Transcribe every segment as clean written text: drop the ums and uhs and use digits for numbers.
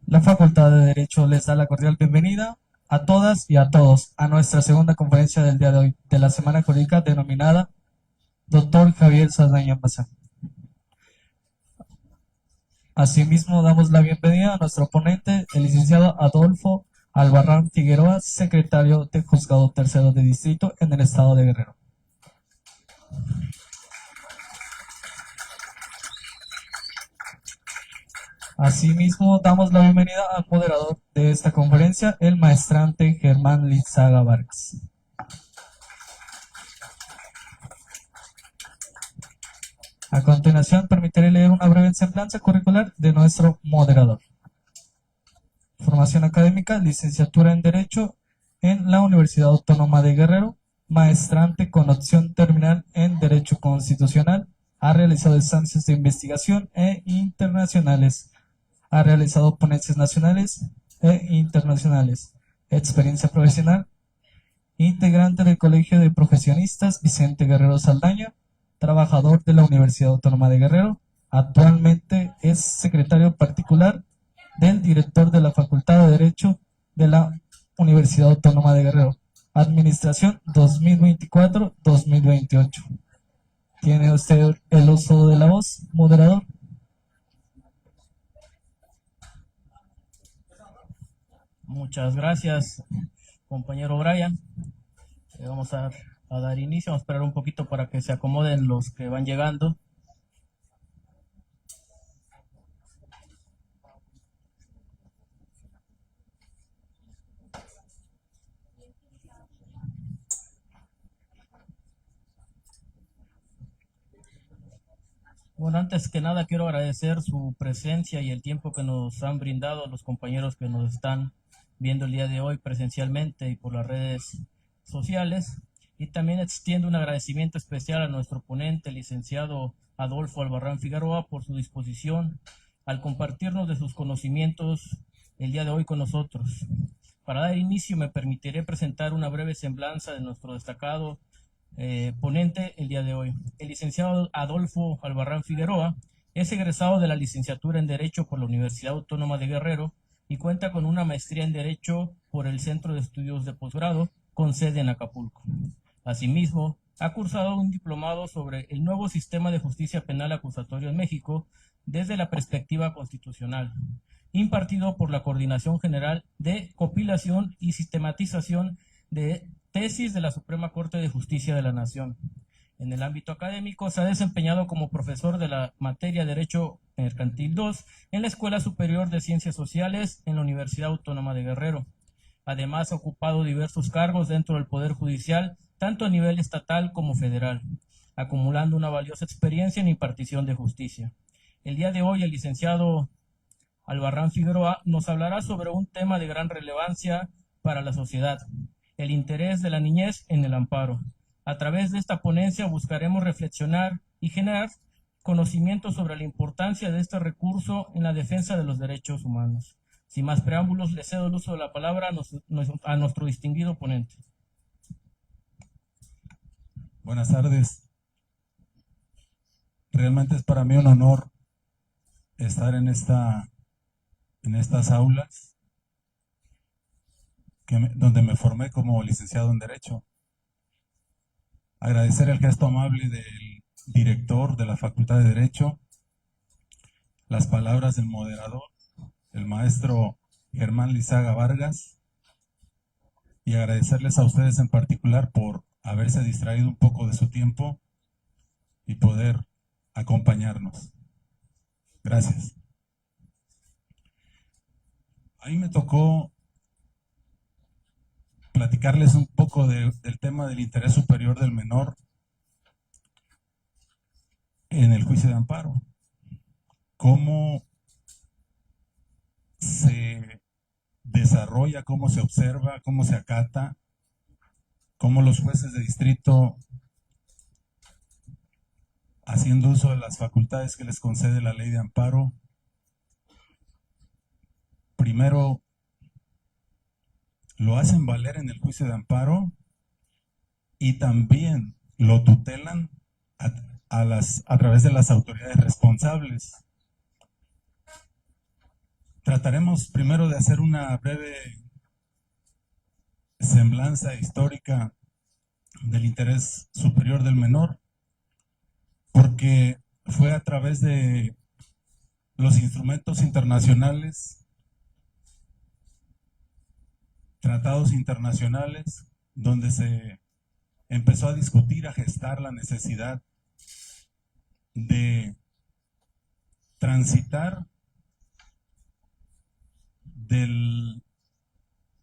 La Facultad de Derecho les da la cordial bienvenida a todas y a todos a nuestra segunda conferencia del día de hoy, de la Semana Jurídica denominada Doctor Javier Saldaña Bazán. Asimismo, damos la bienvenida a nuestro ponente, el licenciado Adolfo Albarrán Figueroa, secretario del Juzgado Tercero de Distrito en el Estado de Guerrero. Asimismo, damos la bienvenida al moderador de esta conferencia, el maestrante Germán Lizaga Vargas. A continuación, permitiré leer una breve semblanza curricular de nuestro moderador. Formación académica, licenciatura en Derecho en la Universidad Autónoma de Guerrero, maestrante con opción terminal en Derecho Constitucional, ha realizado estancias de investigación internacionales, ha realizado ponencias nacionales e internacionales, experiencia profesional, integrante del Colegio de Profesionistas Vicente Guerrero Saldaña, trabajador de la Universidad Autónoma de Guerrero, actualmente es secretario particular del director de la Facultad de Derecho de la Universidad Autónoma de Guerrero. Administración 2024-2028. ¿Tiene usted el uso de la voz, moderador? Muchas gracias, compañero Brian. Vamos a dar inicio, vamos a esperar un poquito para que se acomoden los que van llegando. Bueno, antes que nada quiero agradecer su presencia y el tiempo que nos han brindado los compañeros que nos están viendo el día de hoy presencialmente y por las redes sociales. Y también extiendo un agradecimiento especial a nuestro ponente, el licenciado Adolfo Albarrán Figueroa, por su disposición al compartirnos de sus conocimientos el día de hoy con nosotros. Para dar inicio me permitiré presentar una breve semblanza de nuestro destacado ponente el día de hoy. El licenciado Adolfo Albarrán Figueroa es egresado de la licenciatura en Derecho por la Universidad Autónoma de Guerrero y cuenta con una maestría en Derecho por el Centro de Estudios de Posgrado con sede en Acapulco. Asimismo, ha cursado un diplomado sobre el nuevo sistema de justicia penal acusatorio en México desde la perspectiva constitucional, impartido por la Coordinación General de Compilación y Sistematización de Tesis de la Suprema Corte de Justicia de la Nación. En el ámbito académico se ha desempeñado como profesor de la materia Derecho Mercantil 2 en la Escuela Superior de Ciencias Sociales en la Universidad Autónoma de Guerrero. Además, ha ocupado diversos cargos dentro del Poder Judicial, tanto a nivel estatal como federal, acumulando una valiosa experiencia en impartición de justicia. El día de hoy, el licenciado Albarrán Figueroa nos hablará sobre un tema de gran relevancia para la sociedad: el interés de la niñez en el amparo. A través de esta ponencia buscaremos reflexionar y generar conocimiento sobre la importancia de este recurso en la defensa de los derechos humanos. Sin más preámbulos, le cedo el uso de la palabra a nuestro distinguido ponente. Buenas tardes. Realmente es para mí un honor estar en estas aulas donde me formé como licenciado en Derecho. Agradecer el gesto amable del director de la Facultad de Derecho, las palabras del moderador, el maestro Germán Lizaga Vargas, y agradecerles a ustedes en particular por haberse distraído un poco de su tiempo y poder acompañarnos. Gracias. A mí me tocó platicarles un poco del tema del interés superior del menor en el juicio de amparo. Cómo se desarrolla, cómo se observa, cómo se acata, cómo los jueces de distrito, haciendo uso de las facultades que les concede la ley de amparo, primero lo hacen valer en el juicio de amparo y también lo tutelan a través de las autoridades responsables. Trataremos primero de hacer una breve semblanza histórica del interés superior del menor, porque fue a través de los instrumentos internacionales, tratados internacionales, donde se empezó a discutir, a gestar la necesidad de transitar de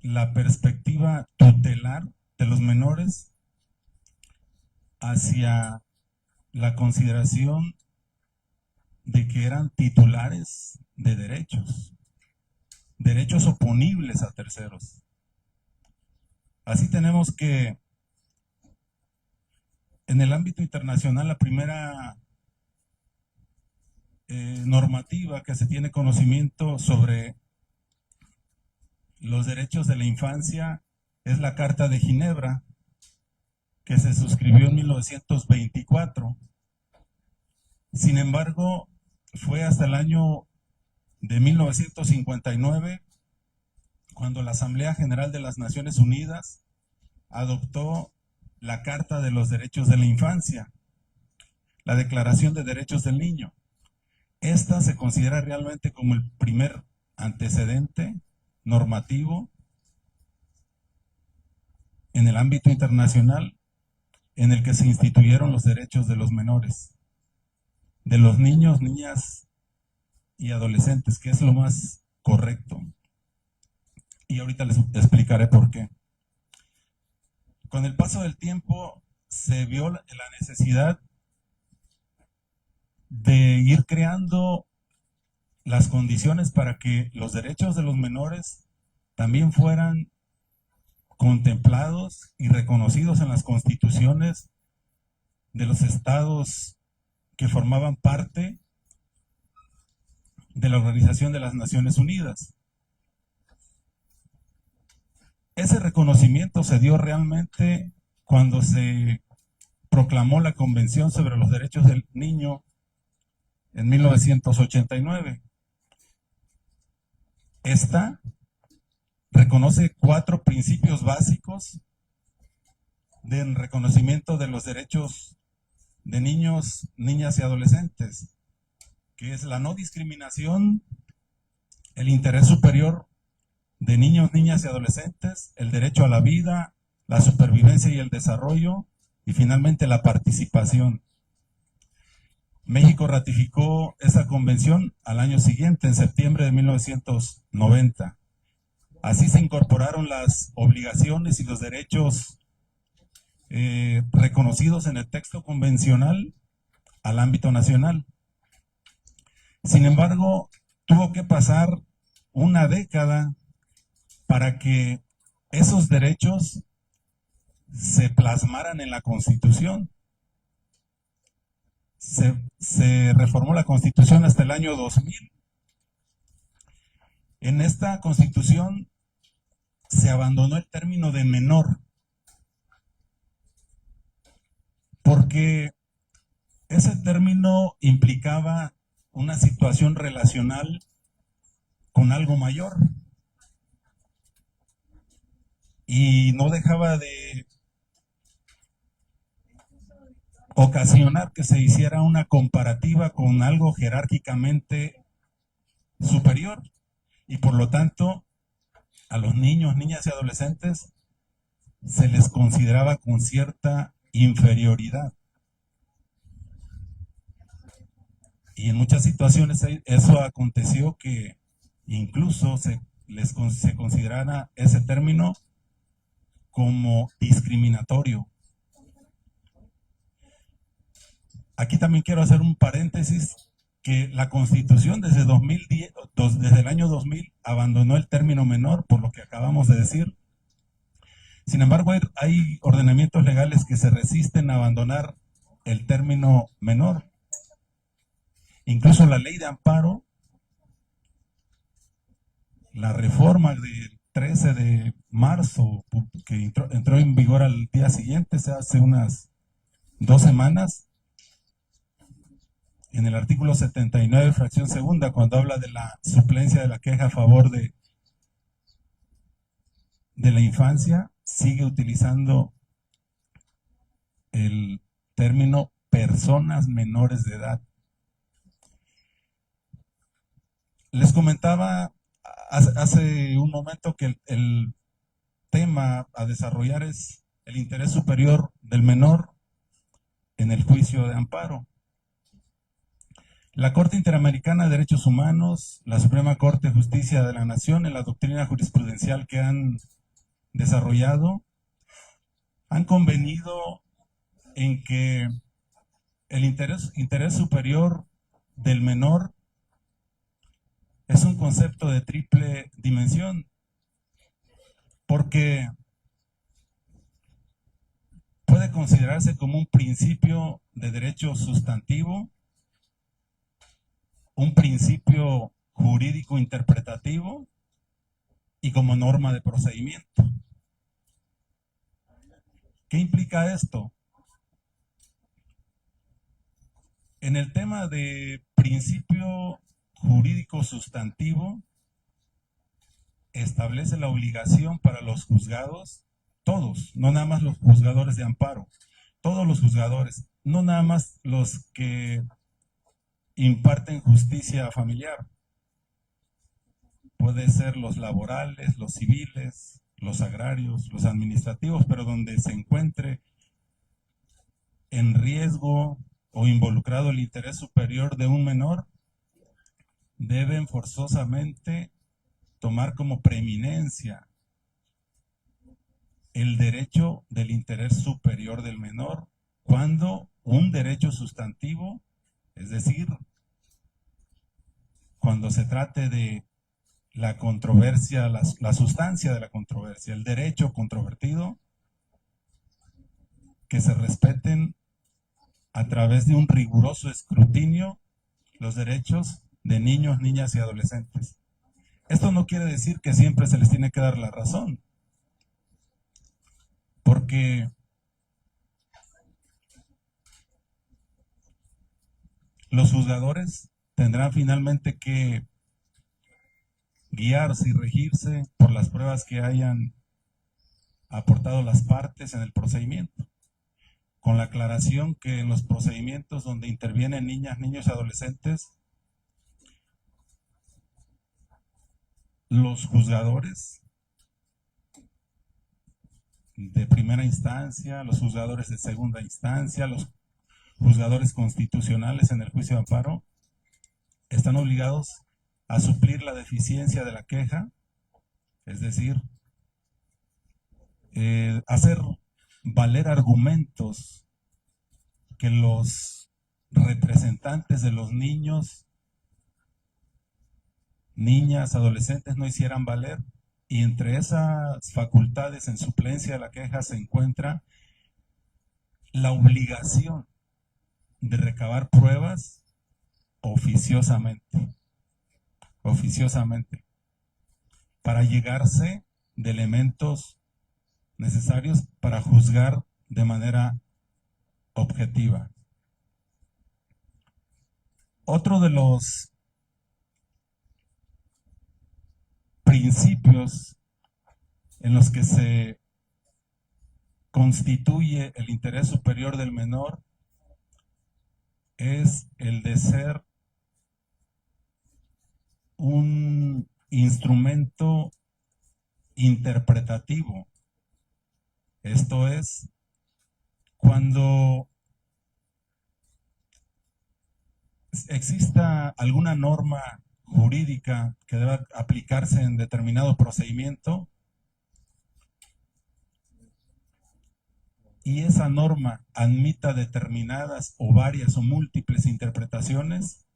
la perspectiva tutelar de los menores hacia la consideración de que eran titulares de derechos oponibles a terceros. Así tenemos que en el ámbito internacional la primera normativa que se tiene conocimiento sobre los derechos de la infancia es la Carta de Ginebra, que se suscribió en 1924. Sin embargo, fue hasta el año de 1959 cuando la Asamblea General de las Naciones Unidas adoptó la Carta de los Derechos de la Infancia, la Declaración de Derechos del Niño. Esta se considera realmente como el primer antecedente normativo en el ámbito internacional en el que se instituyeron los derechos de los menores, de los niños, niñas y adolescentes, que es lo más correcto. Y ahorita les explicaré por qué. Con el paso del tiempo se vio la necesidad de ir creando las condiciones para que los derechos de los menores también fueran contemplados y reconocidos en las constituciones de los estados que formaban parte de la Organización de las Naciones Unidas. Ese reconocimiento se dio realmente cuando se proclamó la Convención sobre los Derechos del Niño en 1989. Esta reconoce 4 principios básicos del reconocimiento de los derechos de niños, niñas y adolescentes, que es la no discriminación, el interés superior de niños, niñas y adolescentes, el derecho a la vida, la supervivencia y el desarrollo, y finalmente la participación. México ratificó esa convención al año siguiente, en septiembre de 1990. Así se incorporaron las obligaciones y los derechos reconocidos en el texto convencional al ámbito nacional. Sin embargo, tuvo que pasar una década para que esos derechos se plasmaran en la Constitución. Se reformó la Constitución hasta el año 2000. En esta Constitución se abandonó el término de menor, porque ese término implicaba una situación relacional con algo mayor y no dejaba de ocasionar que se hiciera una comparativa con algo jerárquicamente superior, y por lo tanto a los niños, niñas y adolescentes se les consideraba con cierta inferioridad. Y en muchas situaciones eso aconteció, que incluso se considerara ese término como discriminatorio. Aquí también quiero hacer un paréntesis, que la Constitución desde el año 2000 abandonó el término menor, por lo que acabamos de decir. Sin embargo, hay ordenamientos legales que se resisten a abandonar el término menor. Incluso la ley de amparo, la reforma del 13 de marzo, que entró en vigor al día siguiente, hace unas 2 semanas, en el artículo 79, fracción segunda, cuando habla de la suplencia de la queja a favor de la infancia, sigue utilizando el término personas menores de edad. Les comentaba hace un momento que el tema a desarrollar es el interés superior del menor en el juicio de amparo. La Corte Interamericana de Derechos Humanos, la Suprema Corte de Justicia de la Nación, en la doctrina jurisprudencial que han desarrollado, han convenido en que el interés superior del menor es un concepto de triple dimensión, porque puede considerarse como un principio de derecho sustantivo, un principio jurídico interpretativo y como norma de procedimiento. ¿Qué implica esto? En el tema de principio jurídico sustantivo, establece la obligación para los juzgados, todos, no nada más los juzgadores de amparo, todos los juzgadores, no nada más los que imparten justicia familiar. Puede ser los laborales, los civiles, los agrarios, los administrativos, pero donde se encuentre en riesgo o involucrado el interés superior de un menor, deben forzosamente tomar como preeminencia el derecho del interés superior del menor cuando un derecho sustantivo, es decir, cuando se trate de la controversia, la sustancia de la controversia, el derecho controvertido, que se respeten a través de un riguroso escrutinio los derechos de niños, niñas y adolescentes. Esto no quiere decir que siempre se les tiene que dar la razón, porque los juzgadores tendrán finalmente que guiarse y regirse por las pruebas que hayan aportado las partes en el procedimiento, con la aclaración que en los procedimientos donde intervienen niñas, niños y adolescentes, los juzgadores de primera instancia, los juzgadores de segunda instancia, los juzgadores constitucionales en el juicio de amparo, están obligados a suplir la deficiencia de la queja, es decir, hacer valer argumentos que los representantes de los niños, niñas, adolescentes no hicieran valer, y entre esas facultades en suplencia de la queja se encuentra la obligación de recabar pruebas oficiosamente, para llegarse de elementos necesarios para juzgar de manera objetiva. Otro de los principios en los que se constituye el interés superior del menor es el de ser un instrumento interpretativo. Esto es, cuando exista alguna norma jurídica que deba aplicarse en determinado procedimiento y esa norma admita determinadas o varias o múltiples interpretaciones,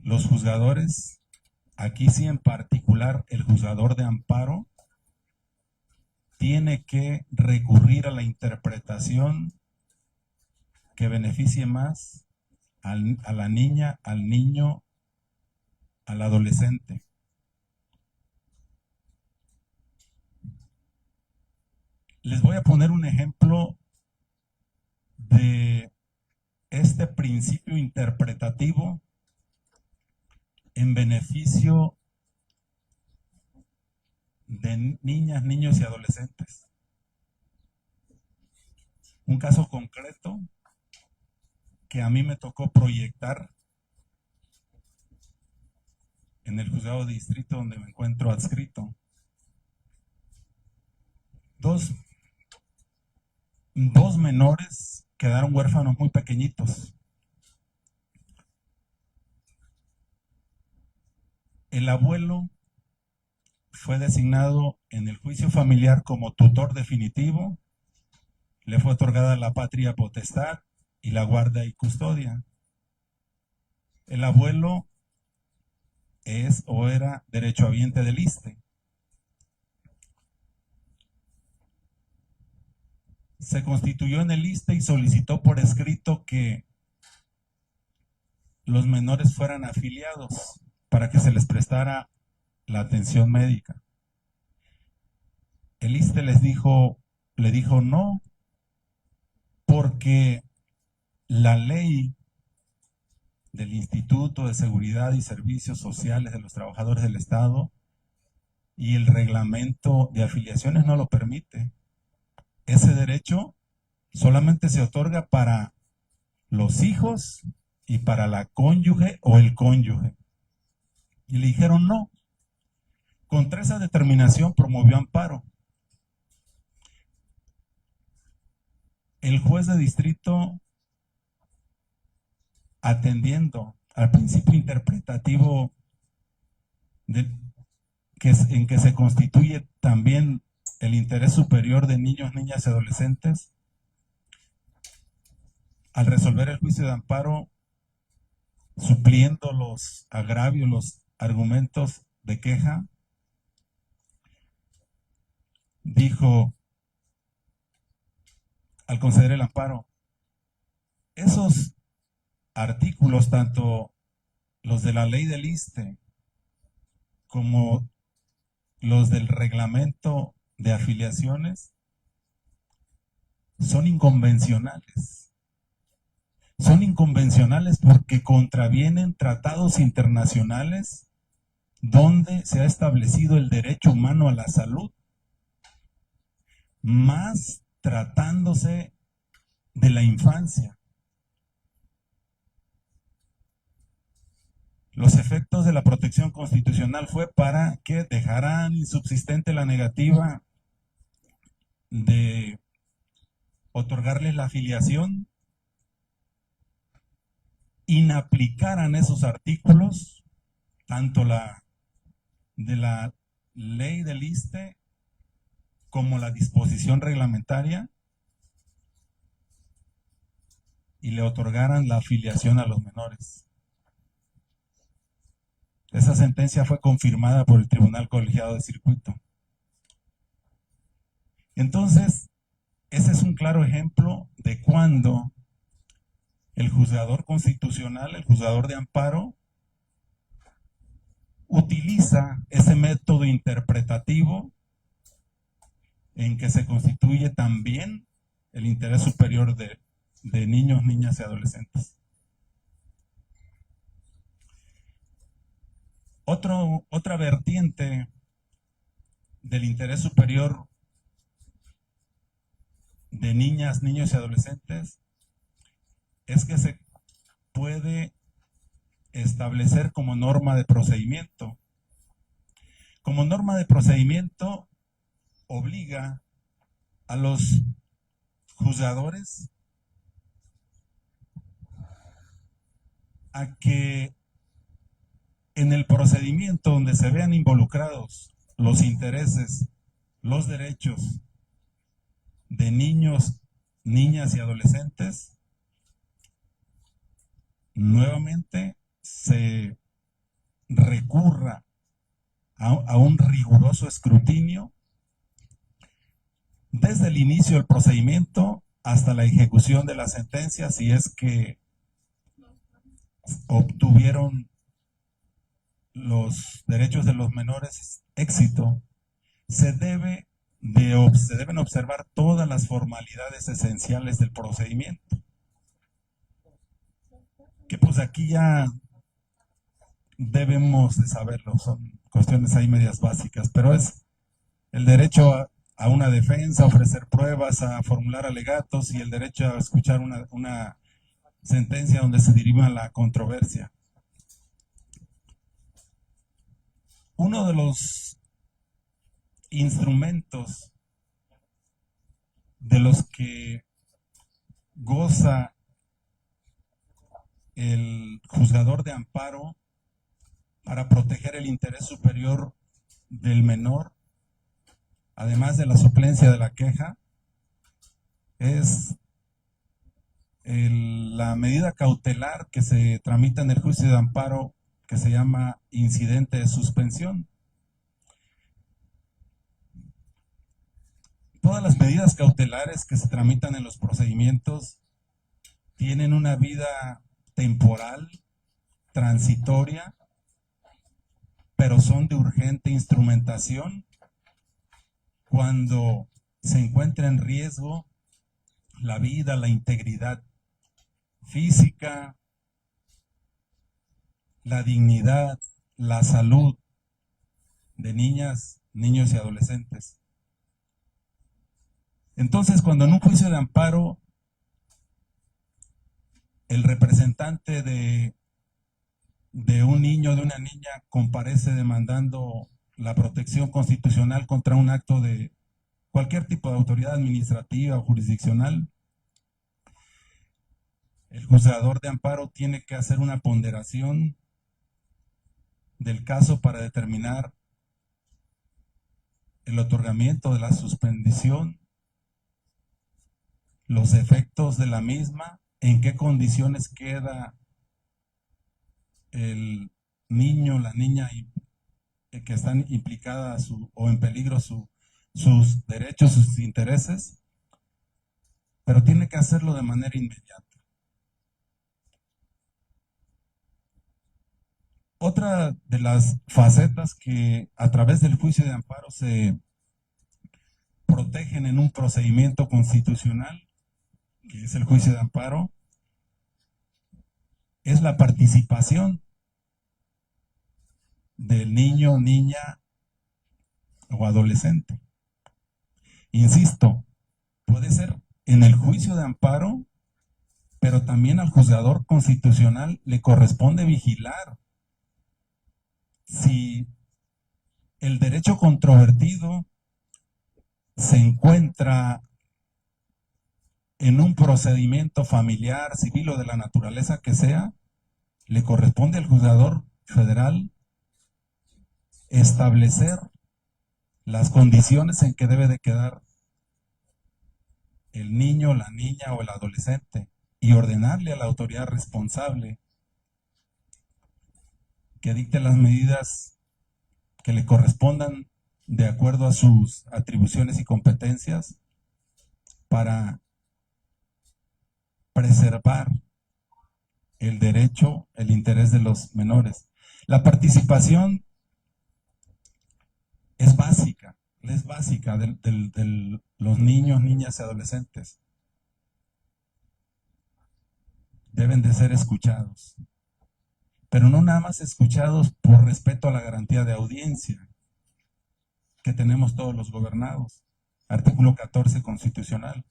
los juzgadores, aquí sí en particular el juzgador de amparo, tiene que recurrir a la interpretación que beneficie más a la niña, al niño, al adolescente. Les voy a poner un ejemplo de este principio interpretativo en beneficio de niñas, niños y adolescentes. Un caso concreto que a mí me tocó proyectar en el juzgado de distrito donde me encuentro adscrito. Dos menores quedaron huérfanos muy pequeñitos. El abuelo fue designado en el juicio familiar como tutor definitivo, le fue otorgada la patria potestad y la guarda y custodia. El abuelo es o era derechohabiente del ISSSTE. Se constituyó en el ISSSTE y solicitó por escrito que los menores fueran afiliados para que se les prestara la atención médica. El ISSSTE le dijo no, porque la ley del Instituto de Seguridad y Servicios Sociales de los Trabajadores del Estado y el reglamento de afiliaciones no lo permite. Ese derecho solamente se otorga para los hijos y para la cónyuge o el cónyuge. Y le dijeron no. Contra esa determinación promovió amparo. El juez de distrito, atendiendo al principio interpretativo en que se constituye también el interés superior de niños, niñas y adolescentes, al resolver el juicio de amparo, supliendo los agravios, los argumentos de queja, dijo, al conceder el amparo, esos artículos, tanto los de la ley del ISSSTE como los del reglamento de afiliaciones, son inconvencionales. Son inconvencionales porque contravienen tratados internacionales donde se ha establecido el derecho humano a la salud, más tratándose de la infancia. Los efectos de la protección constitucional fue para que dejaran insubsistente la negativa de otorgarles la afiliación, inaplicaran esos artículos, tanto la de la ley del ISSSTE como la disposición reglamentaria, y le otorgaran la afiliación a los menores. Esa sentencia fue confirmada por el Tribunal Colegiado de Circuito. Entonces, ese es un claro ejemplo de cuando el juzgador constitucional, el juzgador de amparo, utiliza ese método interpretativo en que se constituye también el interés superior de niños, niñas y adolescentes. Otra vertiente del interés superior de niñas, niños y adolescentes es que se puede establecer como norma de procedimiento. Como norma de procedimiento obliga a los juzgadores a que en el procedimiento donde se vean involucrados los intereses, los derechos de niños, niñas y adolescentes, nuevamente se recurra a un riguroso escrutinio desde el inicio del procedimiento hasta la ejecución de la sentencia, si es que obtuvieron los derechos de los menores éxito. Se deben observar todas las formalidades esenciales del procedimiento. que pues aquí ya debemos de saberlo, son cuestiones ahí medias básicas, pero es el derecho a una defensa, a ofrecer pruebas, a formular alegatos y el derecho a escuchar una sentencia donde se dirima la controversia. Uno de los instrumentos de los que goza el juzgador de amparo para proteger el interés superior del menor, además de la suplencia de la queja, es la medida cautelar que se tramita en el juicio de amparo, que se llama incidente de suspensión. Todas las medidas cautelares que se tramitan en los procedimientos tienen una vida temporal, transitoria, pero son de urgente instrumentación cuando se encuentra en riesgo la vida, la integridad física, la dignidad, la salud de niñas, niños y adolescentes. Entonces, cuando en un juicio de amparo el representante de un niño o de una niña comparece demandando la protección constitucional contra un acto de cualquier tipo de autoridad administrativa o jurisdiccional, el juzgador de amparo tiene que hacer una ponderación del caso para determinar el otorgamiento de la suspensión, los efectos de la misma, en qué condiciones queda el niño, la niña que están implicadas o en peligro sus derechos, sus intereses, pero tiene que hacerlo de manera inmediata. Otra de las facetas que a través del juicio de amparo se protegen en un procedimiento constitucional, que es el juicio de amparo, es la participación del niño, niña o adolescente. Insisto, puede ser en el juicio de amparo, pero también al juzgador constitucional le corresponde vigilar si el derecho controvertido se encuentra en un procedimiento familiar, civil o de la naturaleza que sea, le corresponde al juzgador federal establecer las condiciones en que debe de quedar el niño, la niña o el adolescente y ordenarle a la autoridad responsable que dicte las medidas que le correspondan de acuerdo a sus atribuciones y competencias para preservar el derecho, el interés de los menores. La participación es básica de los niños, niñas y adolescentes. Deben de ser escuchados, pero no nada más escuchados por respeto a la garantía de audiencia que tenemos todos los gobernados, artículo 14 constitucional,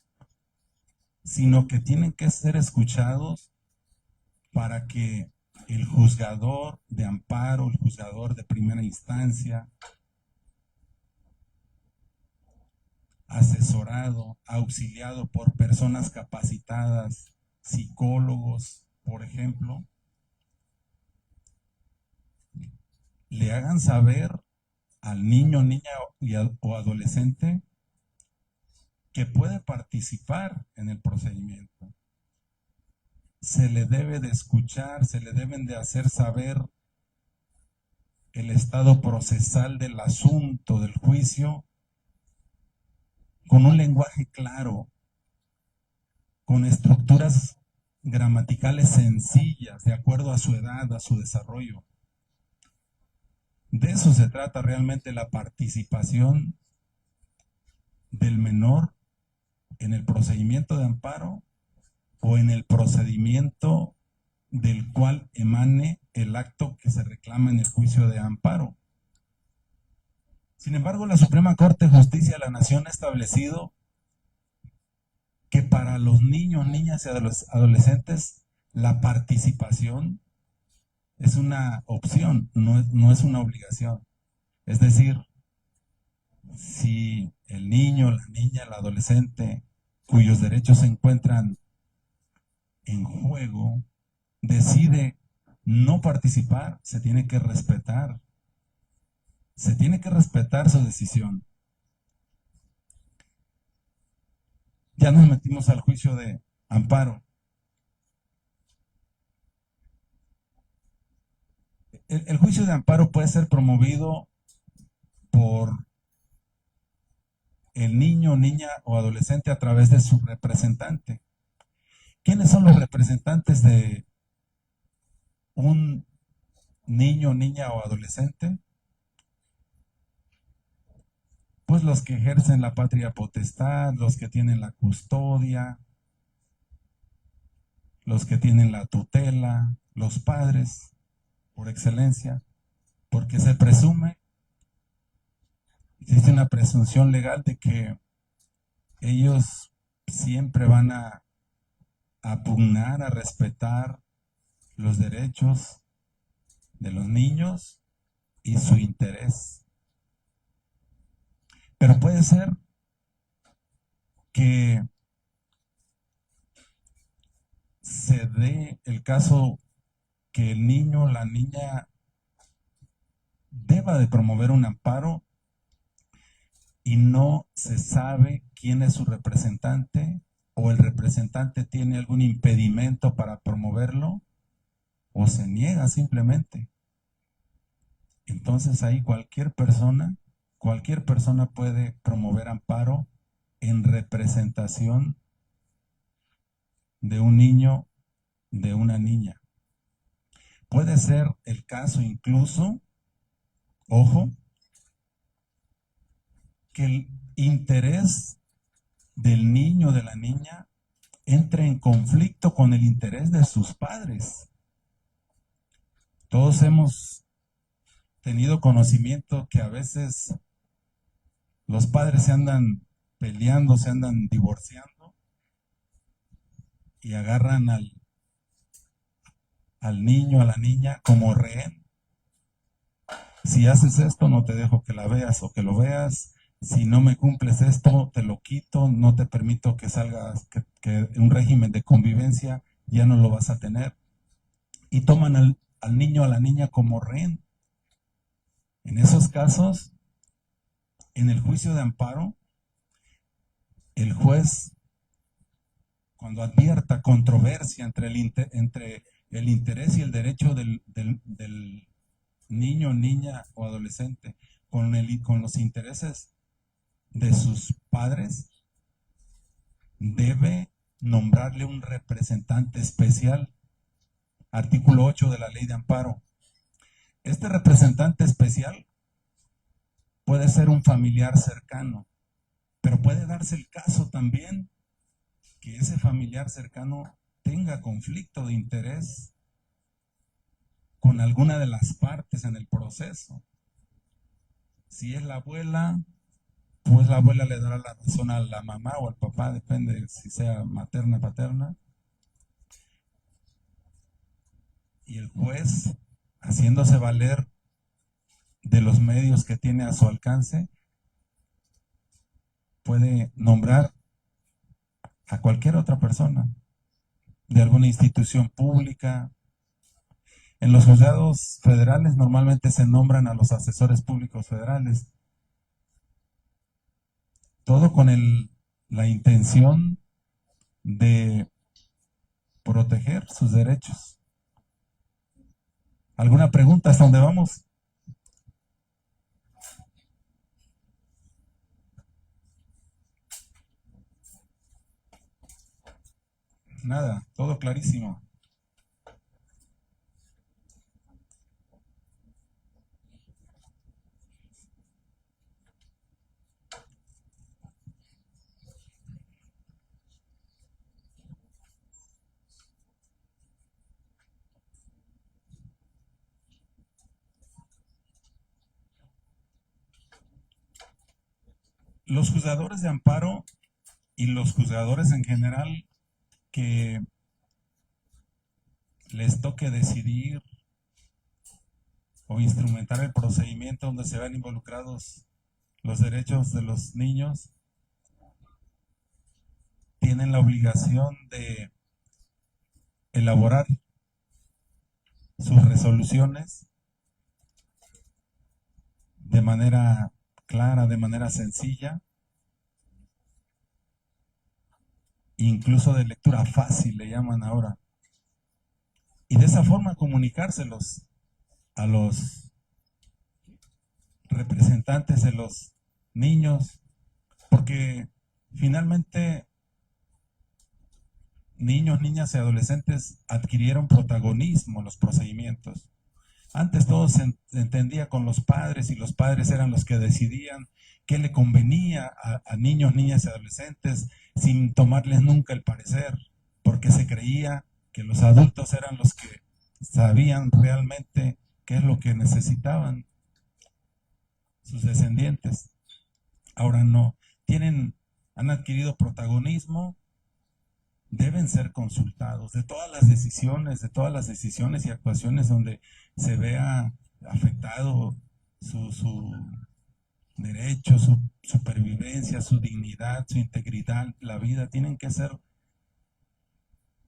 sino que tienen que ser escuchados para que el juzgador de amparo, el juzgador de primera instancia, asesorado, auxiliado por personas capacitadas, psicólogos, por ejemplo, le hagan saber al niño, niña o adolescente que puede participar en el procedimiento. Se le debe de escuchar, se le deben de hacer saber el estado procesal del asunto, del juicio, con un lenguaje claro, con estructuras gramaticales sencillas, de acuerdo a su edad, a su desarrollo. De eso se trata realmente la participación del menor en el procedimiento de amparo o en el procedimiento del cual emane el acto que se reclama en el juicio de amparo. Sin embargo, la Suprema Corte de Justicia de la Nación ha establecido que para los niños, niñas y adolescentes la participación es una opción, no es una obligación. Es decir, si el niño, la niña, el adolescente cuyos derechos se encuentran en juego decide no participar, se tiene que respetar. Se tiene que respetar su decisión. Ya nos metimos al juicio de amparo. El juicio de amparo puede ser promovido por el niño, niña o adolescente a través de su representante. ¿Quiénes son los representantes de un niño, niña o adolescente? Pues los que ejercen la patria potestad, los que tienen la custodia, los que tienen la tutela, los padres, por excelencia, porque se presume, existe una presunción legal de que ellos siempre van a pugnar, a respetar los derechos de los niños y su interés. Pero puede ser que se dé el caso que el niño o la niña deba de promover un amparo y no se sabe quién es su representante o el representante tiene algún impedimento para promoverlo o se niega simplemente. Entonces ahí cualquier persona puede promover amparo en representación de un niño, de una niña. Puede ser el caso incluso, ojo, que el interés del niño o de la niña entre en conflicto con el interés de sus padres. Todos hemos tenido conocimiento que a veces los padres se andan peleando, se andan divorciando y agarran al niño, a la niña como rehén. Si haces esto, no te dejo que la veas o que lo veas. Si no me cumples esto, te lo quito, no te permito que salgas, que un régimen de convivencia ya no lo vas a tener. Y toman al niño o a la niña como rehén. En esos casos, en el juicio de amparo, el juez, cuando advierta controversia entre el interés y el derecho del niño, niña o adolescente con los intereses de sus padres, debe nombrarle un representante especial. Artículo 8 de la Ley de Amparo. Este representante especial puede ser un familiar cercano, pero puede darse el caso también que ese familiar cercano tenga conflicto de interés con alguna de las partes en el proceso. Si es la abuela, pues la abuela le dará la razón a la mamá o al papá, depende si sea materna o paterna. Y el juez, haciéndose valer de los medios que tiene a su alcance, puede nombrar a cualquier otra persona de alguna institución pública. En los juzgados federales normalmente se nombran a los asesores públicos federales. Todo con la intención de proteger sus derechos. ¿Alguna pregunta hasta dónde vamos? Nada, todo clarísimo. Los juzgadores de amparo y los juzgadores en general que les toque decidir o instrumentar el procedimiento donde se vean involucrados los derechos de los niños, tienen la obligación de elaborar sus resoluciones de manera clara, de manera sencilla, incluso de lectura fácil le llaman ahora, y de esa forma comunicárselos a los representantes de los niños, porque finalmente niños, niñas y adolescentes adquirieron protagonismo en los procedimientos. Antes todo se entendía con los padres y los padres eran los que decidían qué le convenía a niños, niñas y adolescentes sin tomarles nunca el parecer, porque se creía que los adultos eran los que sabían realmente qué es lo que necesitaban sus descendientes. Ahora no, han adquirido protagonismo, deben ser consultados de todas las decisiones y actuaciones donde se vea afectado su derecho, su supervivencia, su dignidad, su integridad, la vida, tienen que ser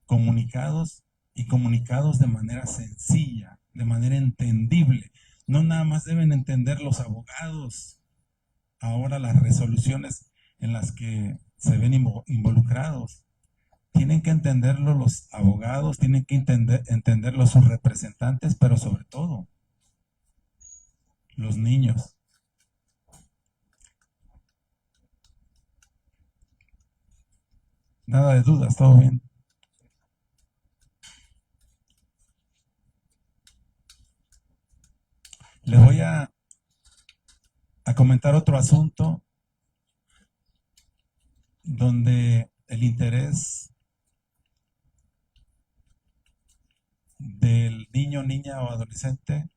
comunicados y comunicados de manera sencilla, de manera entendible. No nada más deben entender los abogados ahora las resoluciones en las que se ven involucrados. Tienen que entenderlo los abogados, tienen que entenderlo sus representantes, pero sobre todo los niños. Nada de dudas, todo bien. Les voy a comentar otro asunto donde el interés del niño, niña o adolescente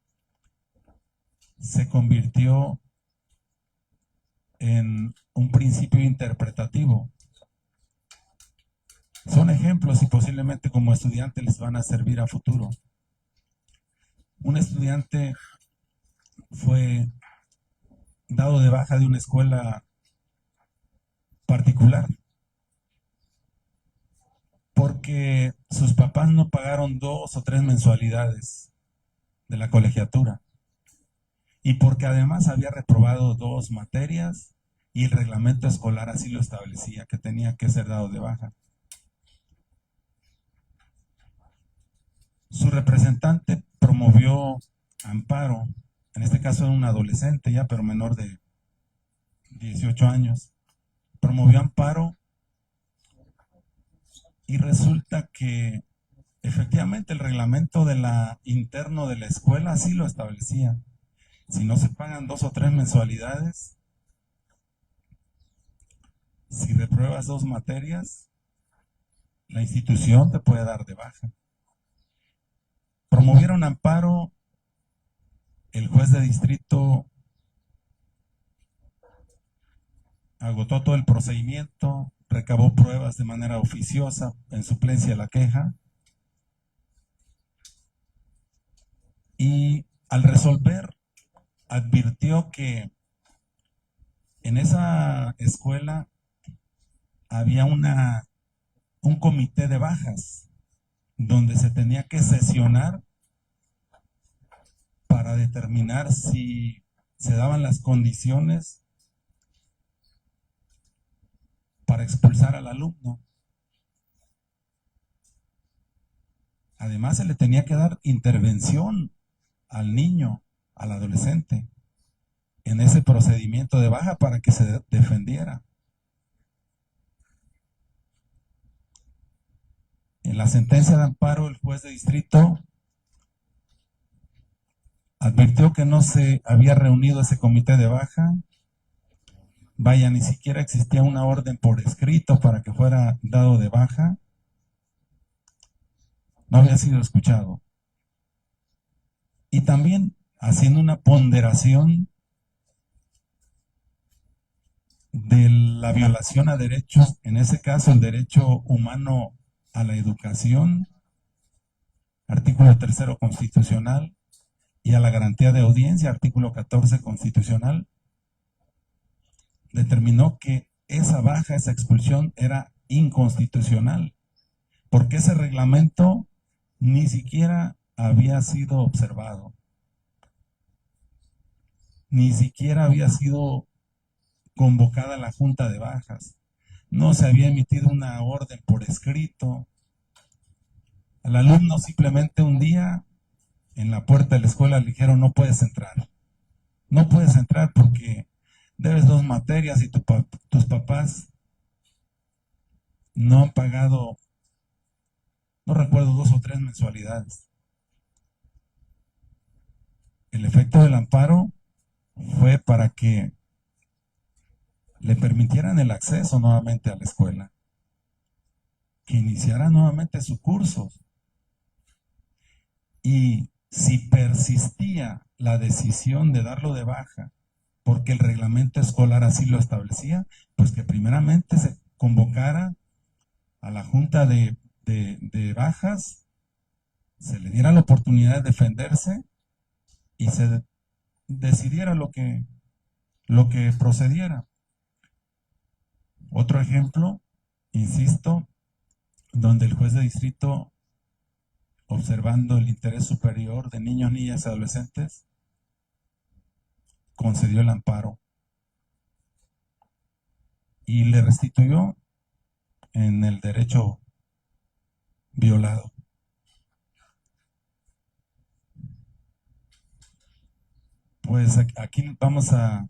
se convirtió en un principio interpretativo. Son ejemplos y posiblemente como estudiante les van a servir a futuro. Un estudiante fue dado de baja de una escuela particular porque sus papás no pagaron 2 o 3 mensualidades de la colegiatura y porque además había reprobado 2 materias y el reglamento escolar así lo establecía, que tenía que ser dado de baja. Su representante promovió amparo, en este caso era un adolescente ya, pero menor de 18 años, promovió amparo y resulta que efectivamente el reglamento interno de la escuela así lo establecía. Si no se pagan 2 o 3 mensualidades, si repruebas 2 materias, la institución te puede dar de baja. Promovieron amparo, el juez de distrito agotó todo el procedimiento, recabó pruebas de manera oficiosa en suplencia de la queja y al resolver advirtió que en esa escuela había un comité de bajas donde se tenía que sesionar para determinar si se daban las condiciones para expulsar al alumno. Además, se le tenía que dar intervención al niño, al adolescente, en ese procedimiento de baja para que se defendiera. En la sentencia de amparo, el juez de distrito advirtió que no se había reunido ese comité de baja. Vaya, ni siquiera existía una orden por escrito para que fuera dado de baja. No había sido escuchado. Y también haciendo una ponderación, de la violación a derechos, en ese caso el derecho humano a la educación, artículo 3 constitucional, y a la garantía de audiencia, artículo 14 constitucional, determinó que esa baja, esa expulsión era inconstitucional, porque ese reglamento ni siquiera había sido observado, ni siquiera había sido convocada la Junta de Bajas, no se había emitido una orden por escrito. Al alumno simplemente un día en la puerta de la escuela le dijeron: no puedes entrar, no puedes entrar porque debes 2 materias y tus papás no han pagado, no recuerdo, 2 o 3 mensualidades. El efecto del amparo fue para que le permitieran el acceso nuevamente a la escuela, que iniciara nuevamente su curso. Y si persistía la decisión de darlo de baja, porque el reglamento escolar así lo establecía, pues que primeramente se convocara a la Junta de Bajas, se le diera la oportunidad de defenderse y se decidiera lo que procediera. Otro ejemplo, insisto, donde el juez de distrito, observando el interés superior de niños, niñas y adolescentes, concedió el amparo y le restituyó en el derecho violado. Pues aquí vamos a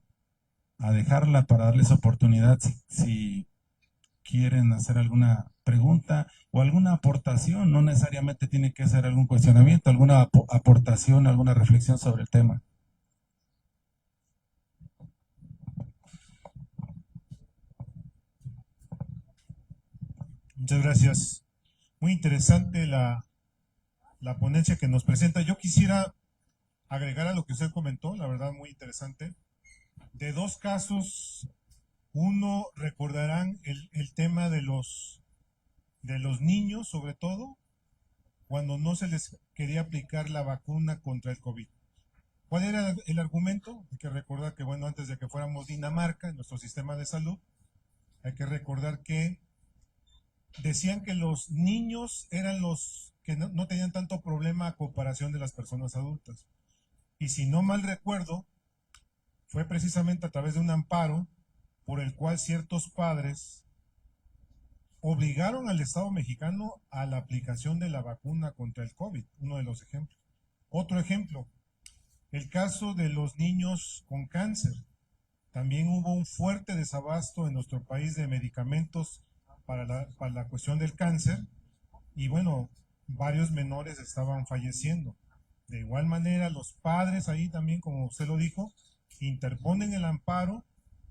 dejarla para darles oportunidad si quieren hacer alguna pregunta o alguna aportación. No necesariamente tiene que ser algún cuestionamiento, alguna aportación, alguna reflexión sobre el tema. Muchas gracias. Muy interesante la ponencia que nos presenta. Yo quisiera agregar a lo que usted comentó, la verdad muy interesante. De 2 casos, uno recordarán el tema de los niños, sobre todo, cuando no se les quería aplicar la vacuna contra el COVID. ¿Cuál era el argumento? Hay que recordar que, bueno, antes de que fuéramos Dinamarca, en nuestro sistema de salud, hay que recordar que decían que los niños eran los que no tenían tanto problema a comparación de las personas adultas. Y si no mal recuerdo, fue precisamente a través de un amparo por el cual ciertos padres obligaron al Estado mexicano a la aplicación de la vacuna contra el COVID, uno de los ejemplos. Otro ejemplo, el caso de los niños con cáncer. También hubo un fuerte desabasto en nuestro país de medicamentos para la cuestión del cáncer y bueno, varios menores estaban falleciendo. De igual manera, los padres ahí también, como usted lo dijo, interponen el amparo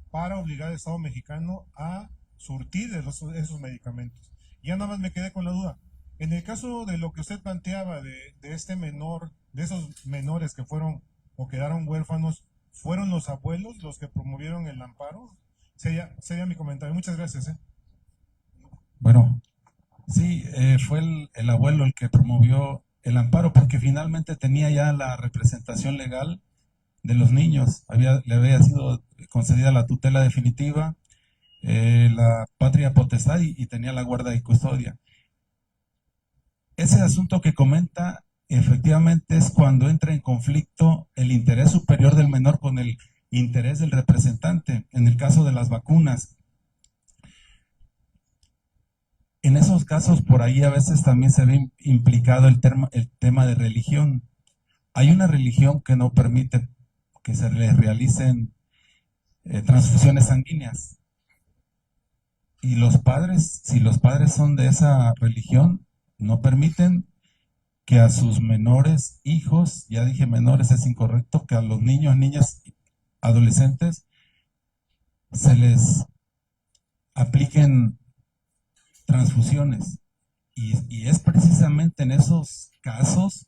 para obligar al Estado mexicano a surtir esos medicamentos. Ya nada más me quedé con la duda. En el caso de lo que usted planteaba de este menor, de esos menores que fueron o quedaron huérfanos, ¿fueron los abuelos los que promovieron el amparo? Sería mi comentario. Muchas gracias. Bueno, sí, fue el abuelo el que promovió el amparo porque finalmente tenía ya la representación legal de los niños. Le había sido concedida la tutela definitiva, la patria potestad y tenía la guarda y custodia. Ese asunto que comenta efectivamente es cuando entra en conflicto el interés superior del menor con el interés del representante, en el caso de las vacunas. En esos casos, por ahí a veces también se ve implicado el tema de religión. Hay una religión que no permite que se les realicen transfusiones sanguíneas. Y los padres, si los padres son de esa religión, no permiten que a sus menores hijos, ya dije menores, es incorrecto, que a los niños, niñas, adolescentes, se les apliquen transfusiones. Y es precisamente en esos casos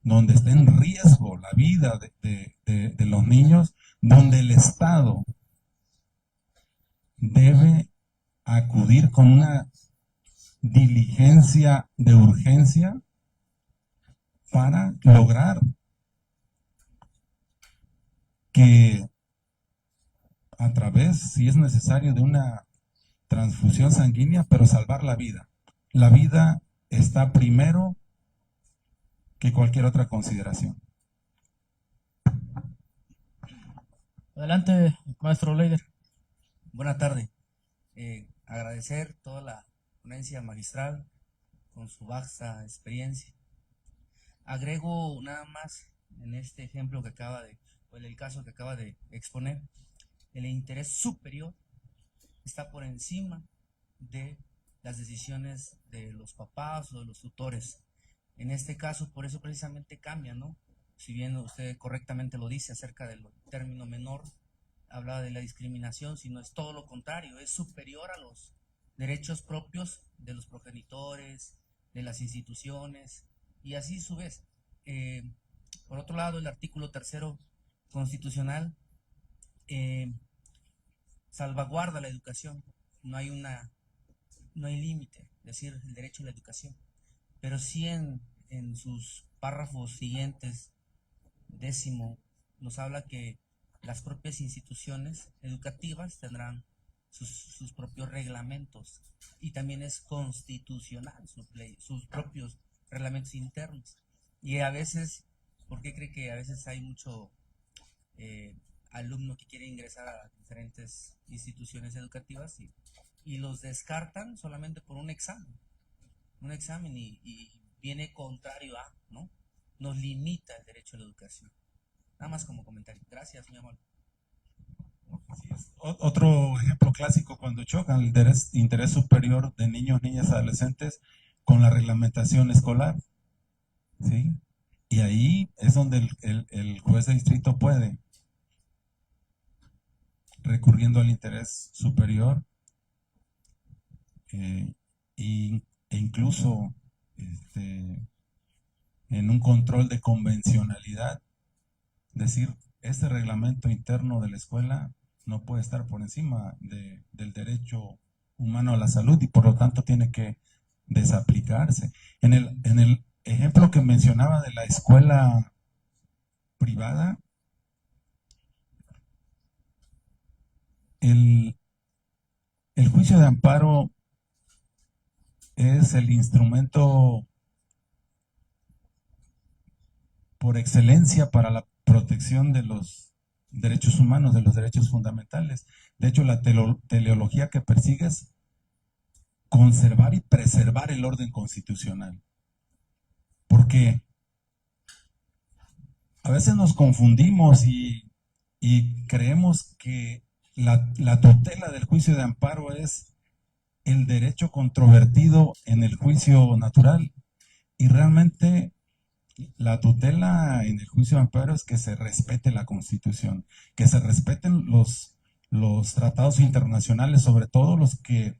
donde está en riesgo la vida de los niños, donde el Estado debe acudir con una diligencia de urgencia para lograr que a través, si es necesario, de una transfusión sanguínea, pero salvar la vida. La vida está primero que cualquier otra consideración. Adelante, maestro Leider. Buenas tardes. Agradecer toda la ponencia magistral con su vasta experiencia. Agrego nada más en este ejemplo que o en el caso que acaba de exponer, el interés superior está por encima de las decisiones de los papás o de los tutores. En este caso, por eso precisamente cambia, ¿no? Si bien usted correctamente lo dice acerca del término menor, hablaba de la discriminación, sino es todo lo contrario, es superior a los derechos propios de los progenitores, de las instituciones, y así a su vez. Por otro lado, el artículo 3º constitucional salvaguarda la educación, no hay límite, es decir, el derecho a la educación, pero sí en sus párrafos siguientes, 10º, nos habla que las propias instituciones educativas tendrán sus propios reglamentos, y también es constitucional sus propios reglamentos internos. Y a veces, ¿por qué cree que a veces hay mucho alumno que quiere ingresar a diferentes instituciones educativas y los descartan solamente por un examen y viene contrario a, ¿no? Nos limita el derecho a la educación. Nada más como comentario. Gracias, mi amor. Otro ejemplo clásico cuando chocan el interés superior de niños, niñas, adolescentes con la reglamentación escolar, ¿sí? Y ahí es donde el juez de distrito puede, recurriendo al interés superior e incluso en un control de convencionalidad, decir, este reglamento interno de la escuela no puede estar por encima del derecho humano a la salud y por lo tanto tiene que desaplicarse. En el ejemplo que mencionaba de la escuela privada, el juicio de amparo es el instrumento por excelencia para la protección de los derechos humanos, de los derechos fundamentales. De hecho, la teleología que persigue es conservar y preservar el orden constitucional. Porque a veces nos confundimos y creemos que la tutela del juicio de amparo es el derecho controvertido en el juicio natural. Y realmente la tutela en el juicio de amparo es que se respete la Constitución, que se respeten los tratados internacionales, sobre todo los que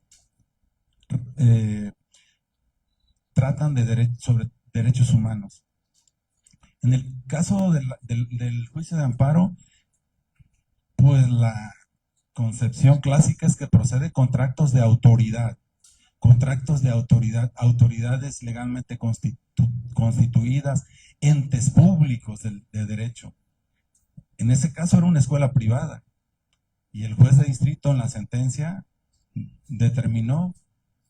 tratan sobre derechos humanos. En el caso del juicio de amparo, pues la concepción clásica es que procede contratos de autoridad, autoridades legalmente constituidas, entes públicos de derecho. En ese caso era una escuela privada y el juez de distrito en la sentencia determinó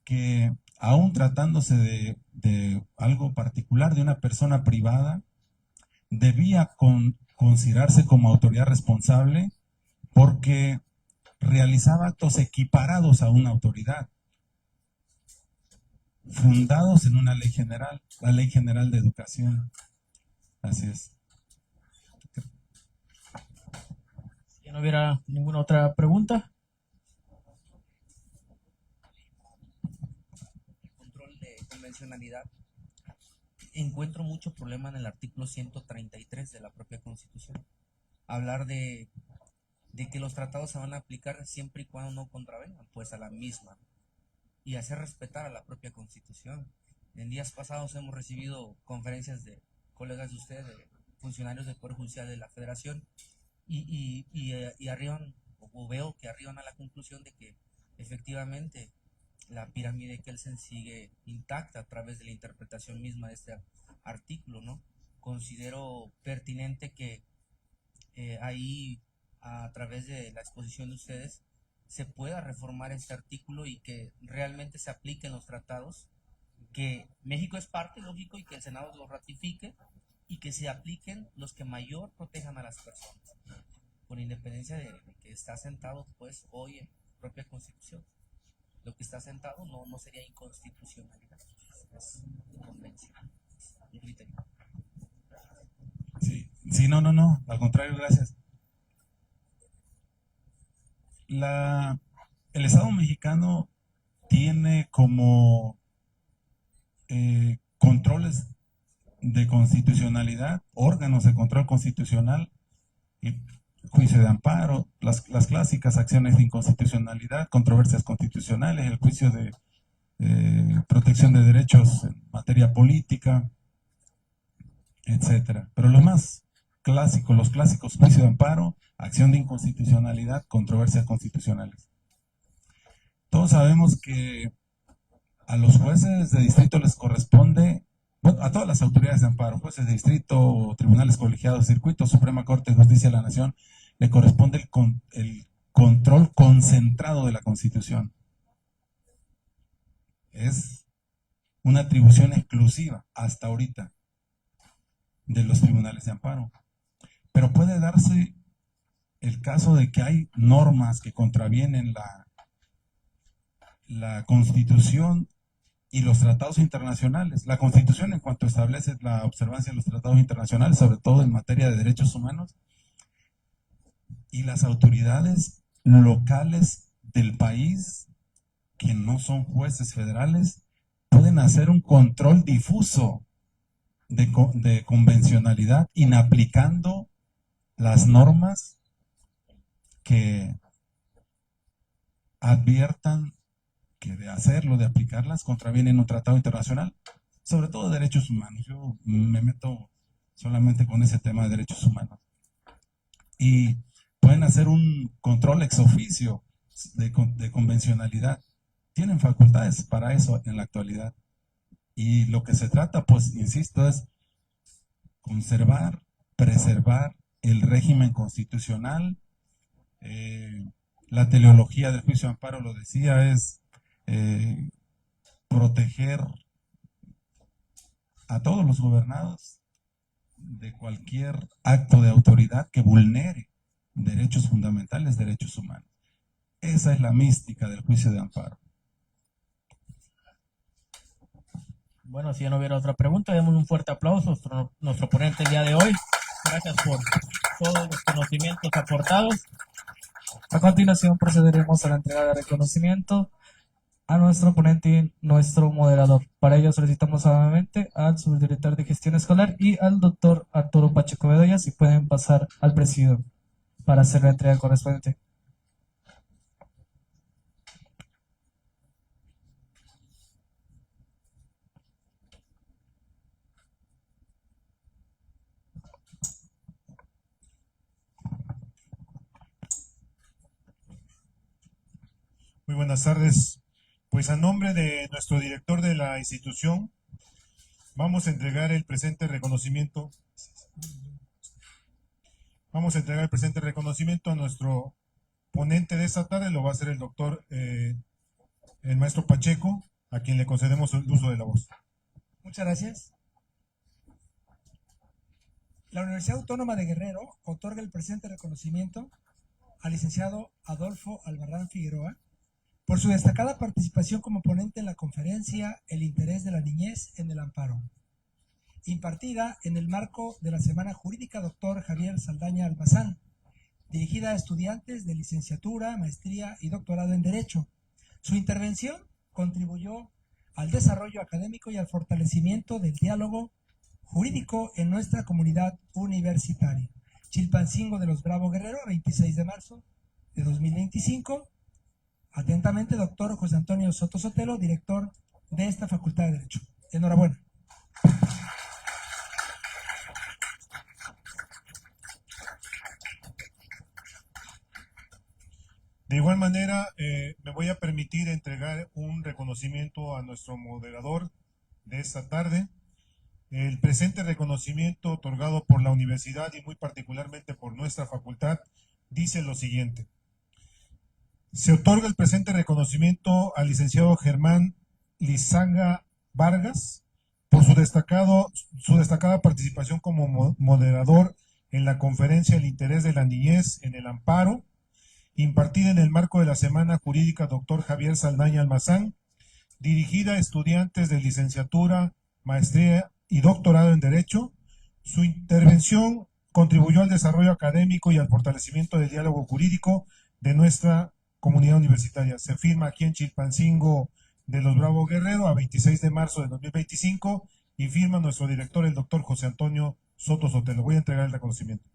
que aún tratándose de algo particular, de una persona privada, debía considerarse como autoridad responsable porque realizaba actos equiparados a una autoridad, fundados en una ley general, la Ley General de Educación. Así es. Si no hubiera ninguna otra pregunta. Control de convencionalidad. Encuentro mucho problema en el artículo 133 de la propia Constitución. Hablar de que los tratados se van a aplicar siempre y cuando no contravengan pues a la misma y hacer respetar a la propia Constitución. En días pasados hemos recibido conferencias de colegas de ustedes, de funcionarios del Poder Judicial de la Federación, y arriban o o veo que arriban a la conclusión de que efectivamente la pirámide Kelsen sigue intacta a través de la interpretación misma de este artículo, ¿no? Considero pertinente que ahí, a través de la exposición de ustedes, se pueda reformar este artículo y que realmente se apliquen los tratados, que México es parte, lógico, y que el Senado lo ratifique, y que se apliquen los que mayor protejan a las personas, con independencia de que está sentado pues hoy en la propia Constitución. Lo que está sentado no sería inconstitucionalidad, es convención, un criterio. Sí, no, al contrario, gracias. El Estado mexicano tiene como controles de constitucionalidad, órganos de control constitucional, y juicio de amparo, las clásicas acciones de inconstitucionalidad, controversias constitucionales, el juicio de protección de derechos en materia política, etcétera. Pero los más clásicos, los clásicos, juicio de amparo, acción de inconstitucionalidad, controversias constitucionales. Todos sabemos que a los jueces de distrito les corresponde, bueno, a todas las autoridades de amparo, jueces de distrito, tribunales colegiados, circuito, Suprema Corte de Justicia de la Nación, le corresponde el control concentrado de la Constitución. Es una atribución exclusiva hasta ahorita de los tribunales de amparo. Pero puede darse el caso de que hay normas que contravienen la Constitución y los tratados internacionales. La Constitución, en cuanto establece la observancia de los tratados internacionales, sobre todo en materia de derechos humanos, y las autoridades locales del país, que no son jueces federales, pueden hacer un control difuso de convencionalidad, inaplicando las normas que adviertan que de hacerlo, de aplicarlas, contravienen un tratado internacional, sobre todo de derechos humanos. Yo me meto solamente con ese tema de derechos humanos. Y pueden hacer un control ex oficio de convencionalidad. Tienen facultades para eso en la actualidad. Y lo que se trata, pues, insisto, es conservar, preservar el régimen constitucional. La teleología del juicio de amparo lo decía, es proteger a todos los gobernados de cualquier acto de autoridad que vulnere derechos fundamentales, derechos humanos. Esa es la mística del juicio de amparo. Bueno, si ya no hubiera otra pregunta, demos un fuerte aplauso a nuestro ponente el día de hoy. Gracias por todos los conocimientos aportados. A continuación procederemos a la entrega de reconocimiento a nuestro ponente y nuestro moderador. Para ello solicitamos nuevamente al subdirector de gestión escolar y al doctor Arturo Pacheco Bedoya si pueden pasar al presidio para hacer la entrega correspondiente. Muy buenas tardes. Pues a nombre de nuestro director de la institución, vamos a entregar el presente reconocimiento. Vamos a entregar el presente reconocimiento a nuestro ponente de esta tarde, lo va a hacer el doctor, el maestro Pacheco, a quien le concedemos el uso de la voz. Muchas gracias. La Universidad Autónoma de Guerrero otorga el presente reconocimiento al licenciado Adolfo Albarrán Figueroa por su destacada participación como ponente en la conferencia El interés de la niñez en el amparo, impartida en el marco de la Semana Jurídica Dr. Javier Saldaña Almazán, dirigida a estudiantes de licenciatura, maestría y doctorado en Derecho. Su intervención contribuyó al desarrollo académico y al fortalecimiento del diálogo jurídico en nuestra comunidad universitaria. Chilpancingo de los Bravo Guerrero, 26 de marzo de 2025. Atentamente, doctor José Antonio Soto Sotelo, director de esta Facultad de Derecho. Enhorabuena. De igual manera, me voy a permitir entregar un reconocimiento a nuestro moderador de esta tarde. El presente reconocimiento otorgado por la universidad y muy particularmente por nuestra facultad dice lo siguiente. Se otorga el presente reconocimiento al licenciado Germán Lizaga Vargas por su destacada participación como moderador en la conferencia El interés de la niñez en el amparo, impartida en el marco de la Semana Jurídica Dr. Javier Saldaña Almazán, dirigida a estudiantes de licenciatura, maestría y doctorado en Derecho. Su intervención contribuyó al desarrollo académico y al fortalecimiento del diálogo jurídico de nuestra comunidad universitaria. Se firma aquí en Chilpancingo de los Bravo Guerrero a 26 de marzo de 2025 y firma nuestro director, el doctor José Antonio Soto Sotelo. Voy a entregar el reconocimiento.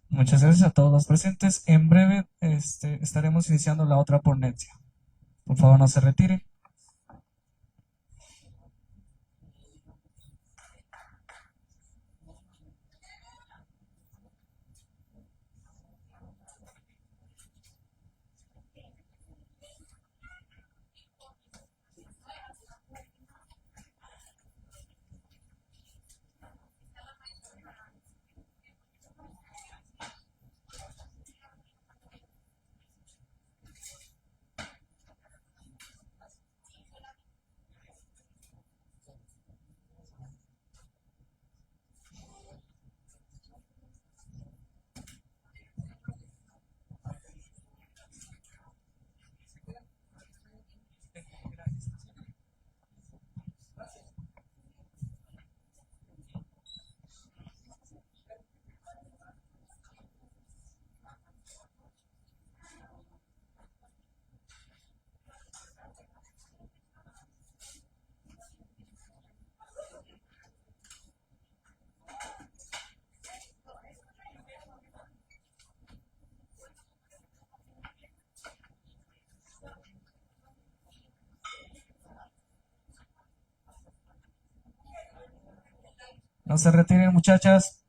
Muchas gracias a todos los presentes. En breve estaremos iniciando la otra ponencia. Por favor, no se retiren. No se retiren, muchachas.